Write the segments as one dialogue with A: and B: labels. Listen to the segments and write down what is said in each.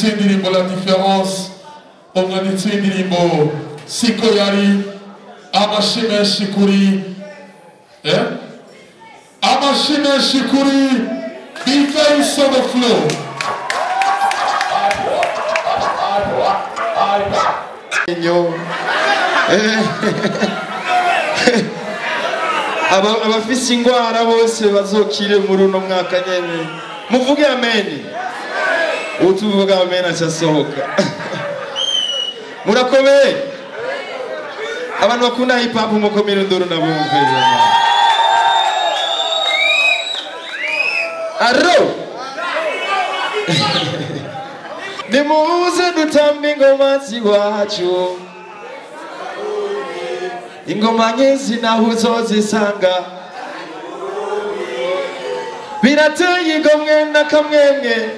A: indirimbo La Différence, umwanditsi w'indirimbo Siko Yari, amashi menshi kuri amashi menshi kuri B-Face on the floor.
B: Abafise ingwara bose bazokire muri uno mwaka nyene muvuge amen. Utuvuga amen acasohoka. Murakomeye abantu bakunda hip hop mukomere ndoro nabumve. Arro nimuze dutambe ingoma ziwacu, ingoma nyinshi naho uzozisanga, birateye igomwe n'akamwemwe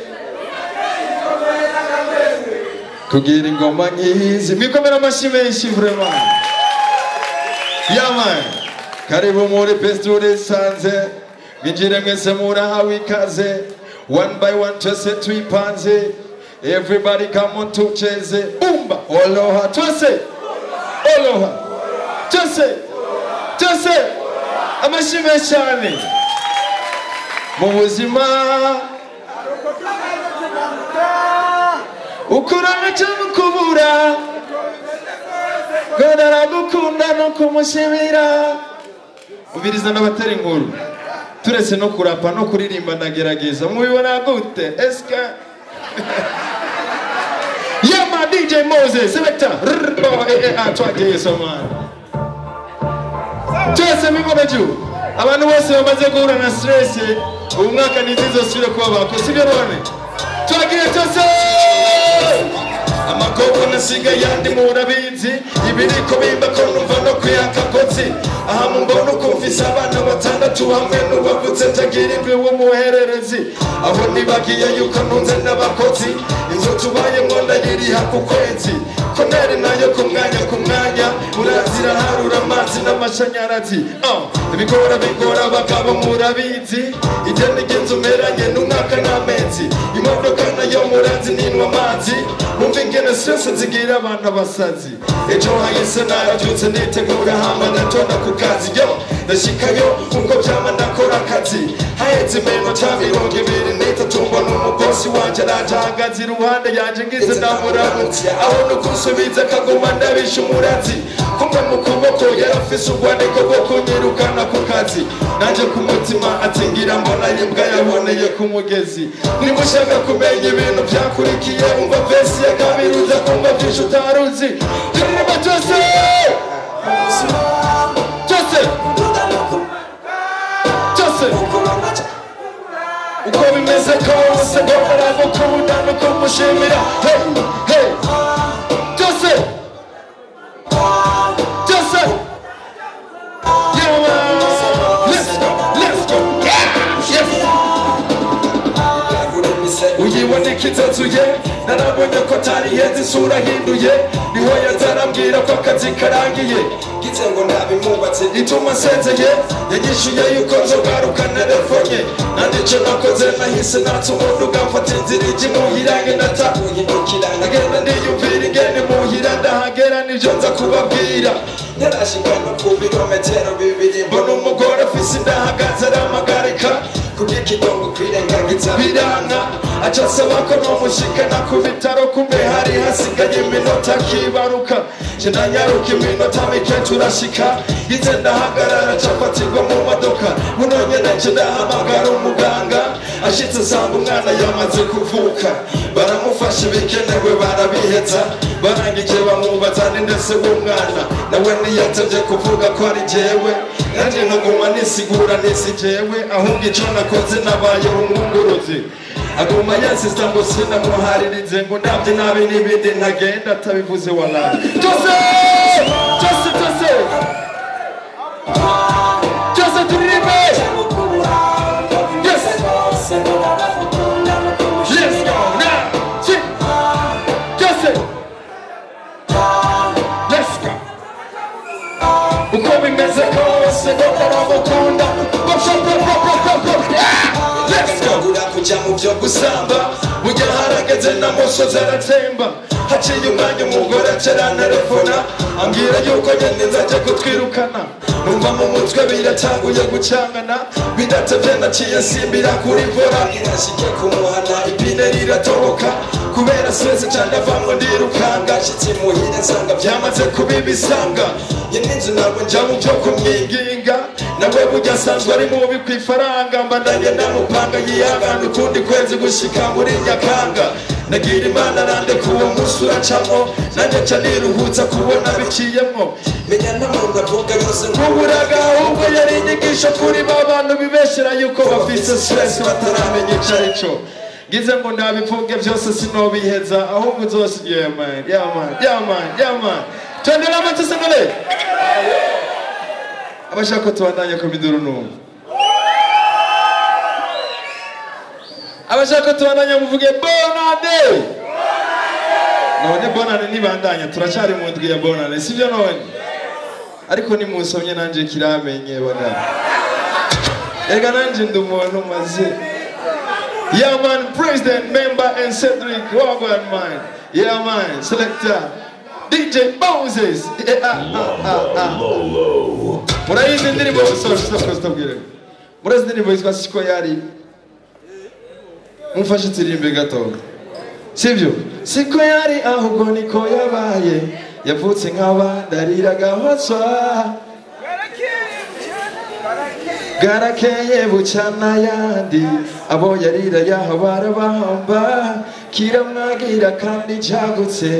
B: kugira ingoma nyinshi. Mwikomera amashyi menshi vraiment. Yaman karibu muri Pesture Sanze, binjire mwese murahawe ikaze. One by one twese twipanze, everybody come on tucheze. Umba oloha twese, oloha twese amashyi menshi cyane. Mu buzima ukurana cyangwa kubura, godara gukunda no kumushimira. Ubiriza n'abatera inkuru turetse no kurapa no kuririmba ndagerageza. Mubibona gute eska? Yama DJ Moses selector twagiye somana twese mikomeju. Abantu bose bamaze guhura na stress uyu mwaka ntizizosubire kuba bakoze ibyo none twagiye twese. Amakoko nasiga yandi murabizi, ibiriko bimba ko numva no kwiyakagotsi. Aha mumbona ukumvise abana batandatu hamwe n'ubavutse tagira imbi w'umuhererezi. Aho nibagiye yuko ntunze n'abakozi, inzo tubayemo ndayiriha ku kwezi. Koneri nayo ku mwanya urazira harura amazi n'amashanyarazi. Bigora abagabo murabizi, igenda igenza umeranye n'umwaka n'amezi. Imodoka nayo murazi ninwa amazi, mumva ingene stress zigira abantu abasazi. Ejo hahise narabyutse nitegura hama ndatonda ku kazi yo ndashikayo uko byama ndakora akazi. Haheze iminota 23 mbona umubosi wanje araje ahagaze iruhande yanje ngize ndamuramutse. Aho no kunsubiza kaguma ndabisha umurazi, kumva mu kuboko yarafise urwandiko rwo kunyirukana ku kazi. Nanje ku mutima atingira mbona imbwa yaboneye ku mugezi. Nimushaka kumenya ibintu byakurikiye umva vesi ya kabiri uza kumva byinshi utaruzi. Kumva twese uko bimeze kose ngomera gukunda no kumushimira. Hey twese uyiboneka inzuye narabonye ko atari heza isura hinduye. Niho yazarambwira ko akazi karangiye, gize ngo ndabimubatse ituma nsezeye. Yagishuye yuko nzogaruka telefonye, nandico nakoze nahise natse umuntu ugafata inzira ijya imuhira agenda ndiyumvira ingene muhira ndahagera nivyo nza kubabwira. Narashikana ku birometero 2 mbona umugore afise indahagaze aramagarika kubw'ikidongo kwirengagiza biranga. Aca asaba ko nomushikana ku bitaro, kumbe hari hasigaye iminota kibaruka. Je ndanyaruka iminota mike turashika, ize ndahagarara cafatirwa mu modoka. Buno nyene nje ndahamagara umuganga, ashitse asanga umwana yamaze kuvuka. Baramufasha ibikenewe barabiheza, barangije bamubaza ndetse w'umwana nawe ntiyatevye kuvuga ko ari jewe. Nanje nkaguma nisigura nisi jewe, ahubwo ico nakoze nabaye umwunguruzi. Aguma yasista ngo sinamuharirize ngo ndavye nabi n'ibindi ntagenda atabivuze wallahi. Twese turirimbe. Yes, let's go now. Let's go. Uko bimeze kose ngomera gukunda. Let's go. Kuja mu byo gusamba burya harageze na musozi aratemba haciye umwanya umugore acarantelefona ambwira yuko nyene nzaje kutwirukana numva mu mutwe biratanguye gucangana bidatevye naciye nsimbira kuri vora irashike kumuhana ipine riratoboka kubera stress cane avamwo ndirukanga nshitse muhira nsanga vyamaze kubibisanga nyene inzu ntabwo nja mu vyo kumwinginga nawe burya asanzwe ari mubi kw'ifaranga mbandanye ndamupanga yiyangana ukundi kwezi gushika muri Nyakanga nagira imana nande kuwo musi uracamwo nanje ca niruhutsa kubona biciyemwo menya ntamuntu avuga yose nk'uburaga ahubwo yari inyigisho kuri ba bantu bibeshera yuko bafise stress bataramenya ico arico ngize ngo ndabivuge vyose sinobiheza ahubwo zose yeah man twendera amatusengere abashaka ko tubandanya ku miduru numva abashaka ko tubandanya muvuge bonane none bonane nibandanya turacari mu ndwi ya bonane sivyo none ariko nimusomye nanje kiramenye bonane ega nanje ndi umuntu maze yeah man president member and Cedric Wagwan man yeah man selector DJ Moses murayizi indirimbo stop murayizi indirimbo yitwa Siko Yari mufashe itirimbe gato sivyo siko yari ahubwo niko yabaye yavutse nk'abandi ariraga hoswa garakeye bucana yandi abo yarira yaho barabahamba kiramwagira kandi cagutse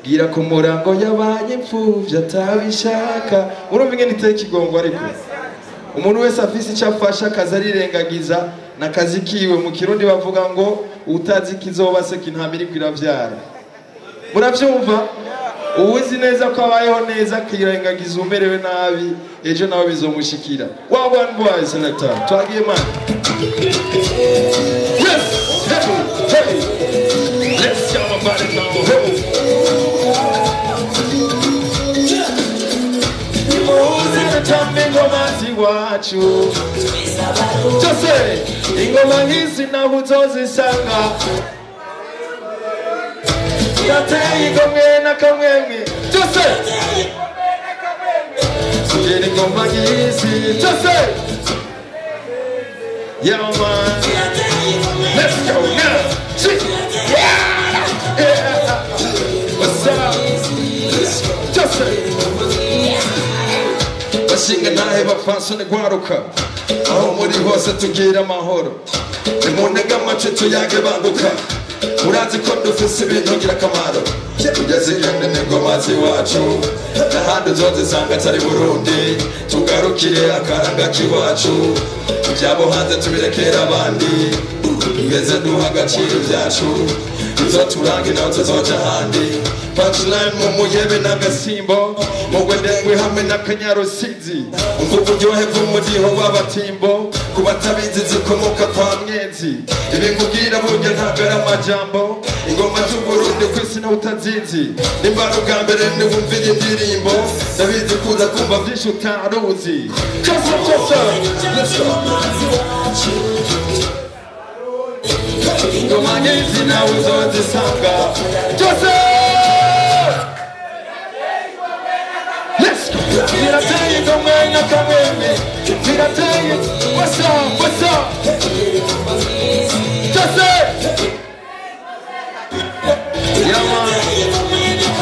B: bwira ku murango yabaye impfuvyi atabishaka urumva ingene iteye ikigongo ariko umuntu wese afise icyo afasha akazi arirengagiza nakazi kiwe mu kirundi bavuga ngo utazi kizoba se kintamira kwiravyara muravyumva uwizi neza ko abayeho neza kirengagiza umerewe nabi ejo nawe bizomushikira Wagwan boys selector twagiye man yes hey let's jam about it now wacu Jose ingoma hizi na uzozisanga yateye ingomwe na kamwemwe Jose sugera ingoma hizi Jose yeah man let's go now yeah what's up Jose bashinga nahe bafasone gwaruka aho muri hose tugira amahoro nimunega amace tuyage banguka urazi ko dufise ibintu ngira akamaro tugeze igende n'ingoma ziwacu n'ahandi uzozisanga atari Burundi tugarukire akaranga k'iwacu ivyabo hanze tubirekera abandi tugeze duha agaciro ivyacu tuzoturange nawe tuzoja ahandi punchline mu muyebe n'agasimbo mugwendengwe hamwe n'akanyarusizi umva uburyohe bw'umudiho w'abatimbo ku batabizi zikomoka kwa Mwenzi ibi nkubwira burya ntabwo ari amajambo ingoma z'Uburundi kw'isi nawe utazizi nimbara ubwa mbere niwumvira indirimbo ndabizi kuza kumva vyinshi utaruzi ingoma nyinshi nawe uzozisanga Jose Mirateye ingomwe na kamwemwe Mirateye what's up Jose yeah man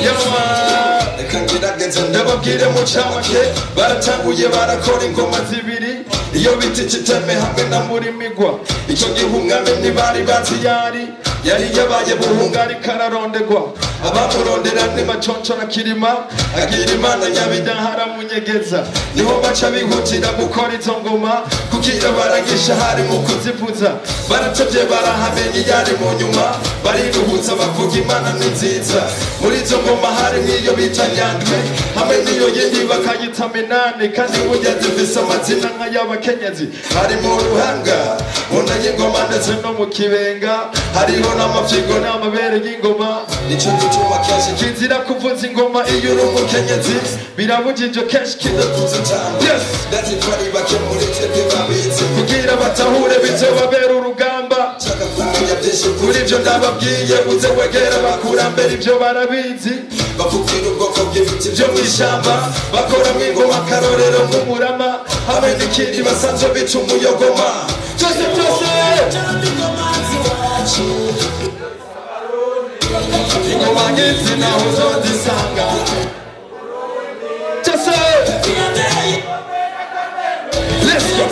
B: yeah man ndababwire mu camake baratanguye barakora ingoma zibiri iyo biti kiteme hamwe na muri migwa icyo gihe umwami ntibari bazi yari yabaye buhungari kararondegwa abamurondera ni maconco na kirima agira imana nyabidahara munyegeza niho baca bihutira gukora izo ngoma kugira baragisha hari mu kuzivuza baratevye barahamenya yari mu nyuma bariruhutsa bavuga imana ni nziza muri izo ngoma hari nk'iyo bita Nyandwi hamwe n'iyo yindi bakayita Minani kandi burya zifise amazina nk'ay'abakenyezi hari mu Ruhanga mu Nyingoma ndetse no mu Kibenga hariho n'amafyigo n'amabere y'ingoma nico gituma kenshi kizira kuvuza ingoma iyo uri umukenyezi birabujije kenshi kidakuza cyane ndazifari bakemuretse bibabizi kugira batahure bizobabera urugamba kuri ibyo ndababwiye uze wegera bakurambere ibyo barabizi bakubwira ubwoko bw'ibiti byo mu ishyamba bakoramo ingoma akarorero nk'umurama hamwe n'ikindi basanzwe bica umuyogoma byose ingoma nk'izi naho uzozisanga byose let's go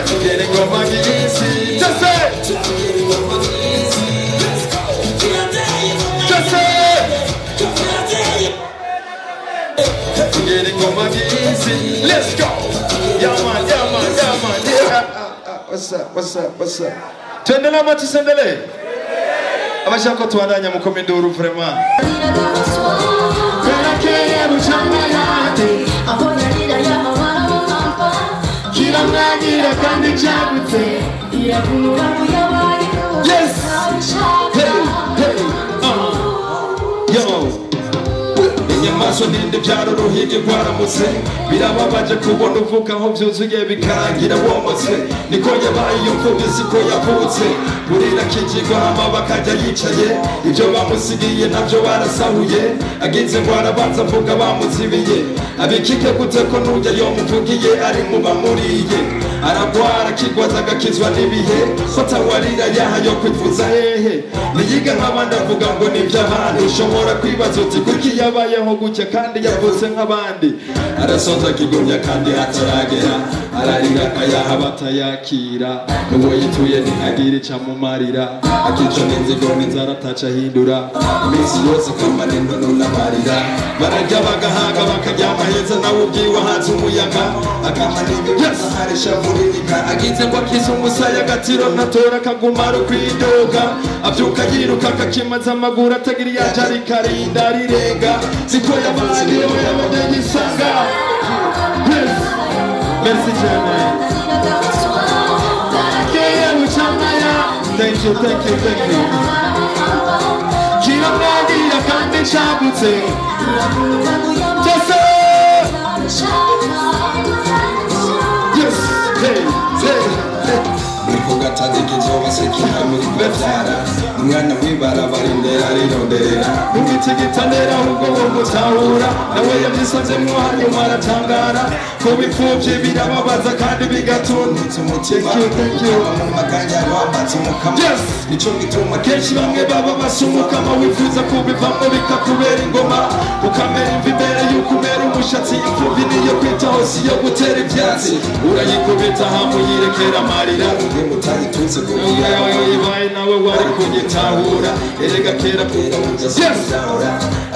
B: tugera ingoma nk'izi byose tugera ingoma nk'izi let's go yeah man yeah what's up tuendelee ama tusiendelee abashaka tuandanya mukominduru vraiment yes inyamaswa n'indi byaro ruhige rwaramutse birababaje kubona uvuga aho byuzuye bikarangira womotse niko yabaye iyo mvuga siko yavutse burira kijigwa hama bakajya yicaye ibyo bamusigiye nabyo barasahuye agize ngo arabanza avuga bamuzibiye abikike gute ko nujya yomuvugiye ari mu bamuriye aragwara kigwaza agakizwa n'ibihe fatawarira yaha yo kwifuza hehe niyiga nk'abandi avuga ngo nibyo abantu ushobora kwibaza uti kuki yabayeho gutya kandi yavutse nk'abandi arasonza akigumya kandi hataragera ararira akayaha batayakira n'uwo yituye ntihagire icamumarira akica n'inzigo n'inzara ataca ahindura iminsi yose kamanendo n'unamarira bararya bagahaga bakaryama heza nawe ubwiwe hanze umuyaga akamanendo aharisha murinika agize ngo akize umusaya agatiro ntatora akagumara ukwidoga abyuka yiruka akakimaza amaguru atagira iyaja rikarinda rirenga siko yabandi yo yabonye isanga merci cyane thank you kiramwagira kandi cyagutse yes hey gatandika inzoba sekina muri babyara umwana wibara barindera rironderera umitigitanera ahubwo wo mutahura nawe yabyisanzemwo hanyuma aratangara ko bipfuvye birababaza kandi bigatunutse umutima mu maganya wambatse umukama nico gituma kenshi bamwe baba basumukama wifuza kubivamo bikakubera ingoma ukamera imva imbere y'uko umera umushatsi imfuvyi niyo kwitaho siyo gutera ivyatsi urayikubita hamwe uyirekera amarira utayitutse kuyibaye nawe wari kunyitahura erega kera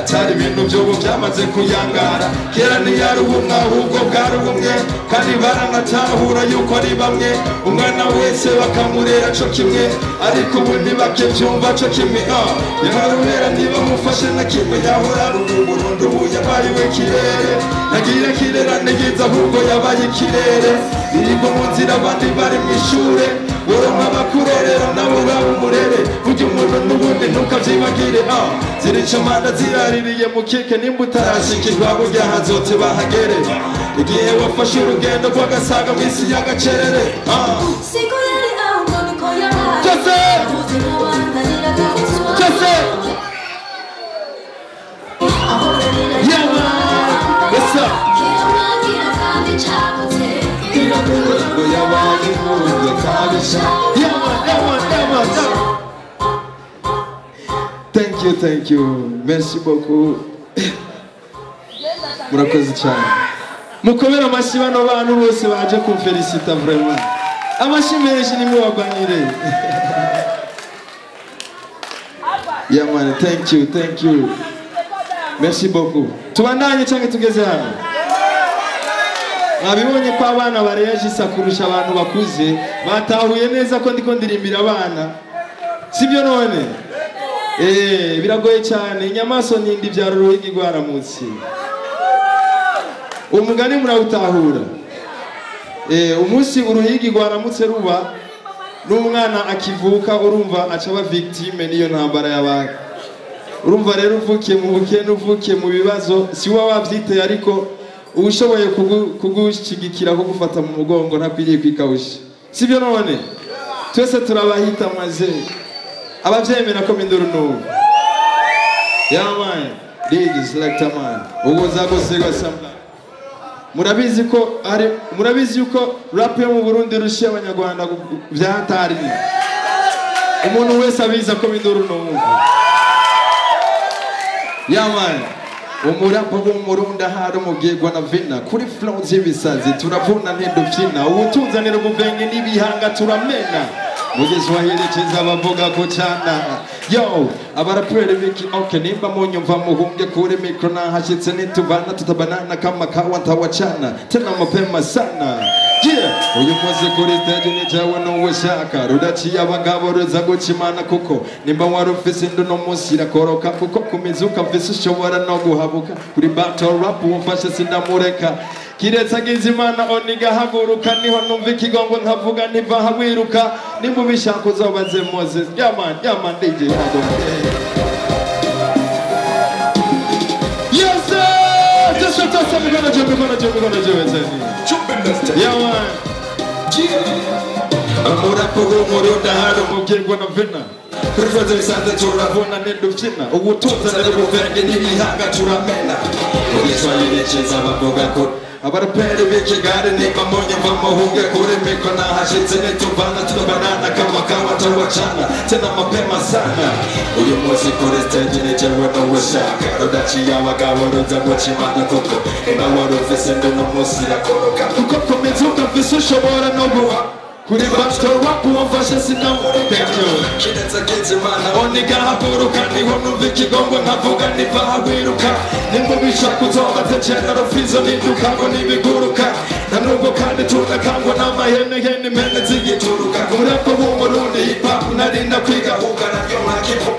B: atari ibintu by'ubu byamaze kuyangara kera ntiyari ubumwe ahubwo bwari ubumwe kandi baranatahura yuko ari bamwe umwana wese bakamurera co kimwe ariko ubu ntibakivyumva co kimwe yararubera ntibamufashe na kimwe yahora ari uburundu ubu yabaye w'ikirere nagira kirera ntigize ahubwo yabaye ikirere irigo mu nzira abandi bari mw'ishure woronka bakurerera nawe uraba umurere burya umuntu n'ubundi ntukavyibagire zirica amanda ziraririye mu kike nimba utarashikirwa burya hazote bahagere igihe wafashe urugendo rw'agasaga mw'isi y'agacerere
C: siko yari ahubwo niko yabaye
B: Jose what's up thank you merci beaucoup murakoze cyane mukomera amashyi bano bantu bose baje kumfelicita vraiment amashyi menshi nimubagwanire yeah man thank you merci beaucoup tubandanye cyangwa tugeze hano mwabibonye ko abana bareyajisa kurusha abantu bakuze batahuye neza ko ndiko ndirimbira abana sibyo none biragoye cyane inyamaswa n'indi byaro ruhigi rwaramutse umugani murawutahura umunsi uruhigi rwaramutse ruba
D: n'umwana akivuka urumva acaba victime niyo ntambara yabaye urumva rero uvukiye mu bukene uvukiye mu bibazo si wowe wabyiteye ariko ubushoboye kugushigikira ko gufata mu mugongo ntakwiriye kwikawusha sibyo none twese turabahita maze abavyemera ko minduru n'ubu man ladies like man ugoza gusiga samla murabizi yuko rap yo mu Burundi rushye abanyarwanda byatari umuntu wese abiza ko minduru n'ubu man umurapa w'umurundi ahari umubwirwa na vina kuri flow z'ibisazi turavuna ntidufyina ubutunzanira ubuvenge n'ibihanga turamena mu Giswahili cyiza bavuga ko cyana yo abaraperi biki okay nimba munyumva muhunge kuri mikro nahashyitse nitubana tutabanana kama kawa ntawacana tena mapema sana yeah uyu munsi kuri stage ni jawe n'uwo shaka rudaciye abagabo ruza gucimana kuko nimba wari ufise ndo no munsi irakoroka kuko kumizuka mfise ushobora no guhabuka kuri battle rap umfashe sindamureka kiretse agizimana oniga haguruka niho numva ikigongo nkavuga ntiva hawiruka nimba ubishaka uzobaze Moses yaman DJ yes sir just mikono juu yaman amurapo w'umurundi ahari umubwirwa na vina kuri flow z'ibisazi turavuna ntidufyina ubutunzanira ubuvenge n'ibihanga turamena mu Giswahili cyiza bavuga ko abaraperi b'Kigali nimba munyumva muhunge kuri mikro nahashyitse nitubana tutabanana kama kawa ntawacana tena mapema sana uyu munsi kuri stage ni jewe n'uwo shaka rudaciye abagabo ruza gucimana kuko nimba wari ufise ndo no munsi irakoroka kuko kumizuka mfise ushobora no guha kuri battle rap umfashe sindamureka kiretse agizimana oniga haguruka niho numva ikigongo nkavuga niva hawiruka nimba ubishaka uzobaze General Fizo ninduka ngo nibiguruka na nubwo kandi tunakangwa n'amahene impene zigituruka umurapa w'umurundi hip hop narinda kwiga hugana ryo ntakivu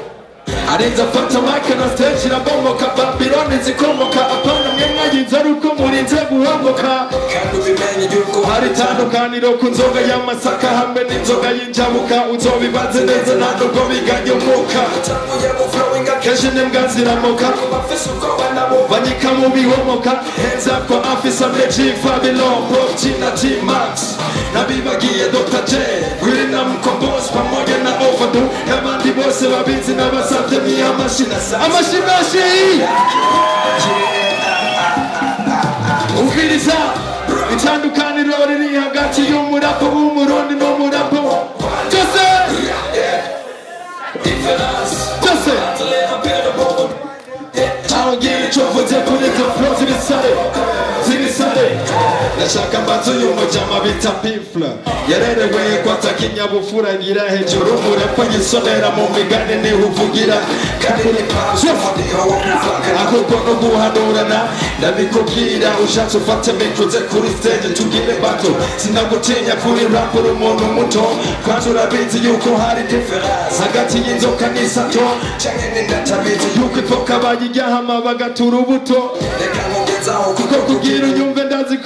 D: arenza fata mic na stage irabomoka Babylon zikomoka apana mwemwe yiza ruko murinze guhomoka kandi ubimenye yuko hari tandukaniro ku nzoga y'amasaka hamwe n'inzoga y'injabuka uzobibaze neza nta nubwo biganye umuka kenshi n'imbwa ziramoka banyika mu bihomoka hands up kwa afisa Magic Babylon Pop na T-Max nabibagiye Dr. J Wilina Mkombozi pamoja na Overdue n'abandi bose babizi n'abasavye ni amashinashi umviriza itandukaniro riri hagati y'umurapo w'umurundi n'umurapo Jose awongera ico mvuze kuri izo flow zibisare nashaka mbanzo y'umujama bita Pifla yarerewe kwata kinyabufura ngira hejuru umurapa yisonera mu migani nihuvugira kandi ahubwo no guhanurana ndabikubwira ushatse ufate mikroze kuri stage tugire battle sinagutinya kuri rap uri umuntu muto kandi urabizi yuko hari difference hagati y'inzoka n'isato canke n'indatabizi yuko ifoka bayijyahama bagatura ubuto reka nkugezaho kuko kugira unyumve ndazi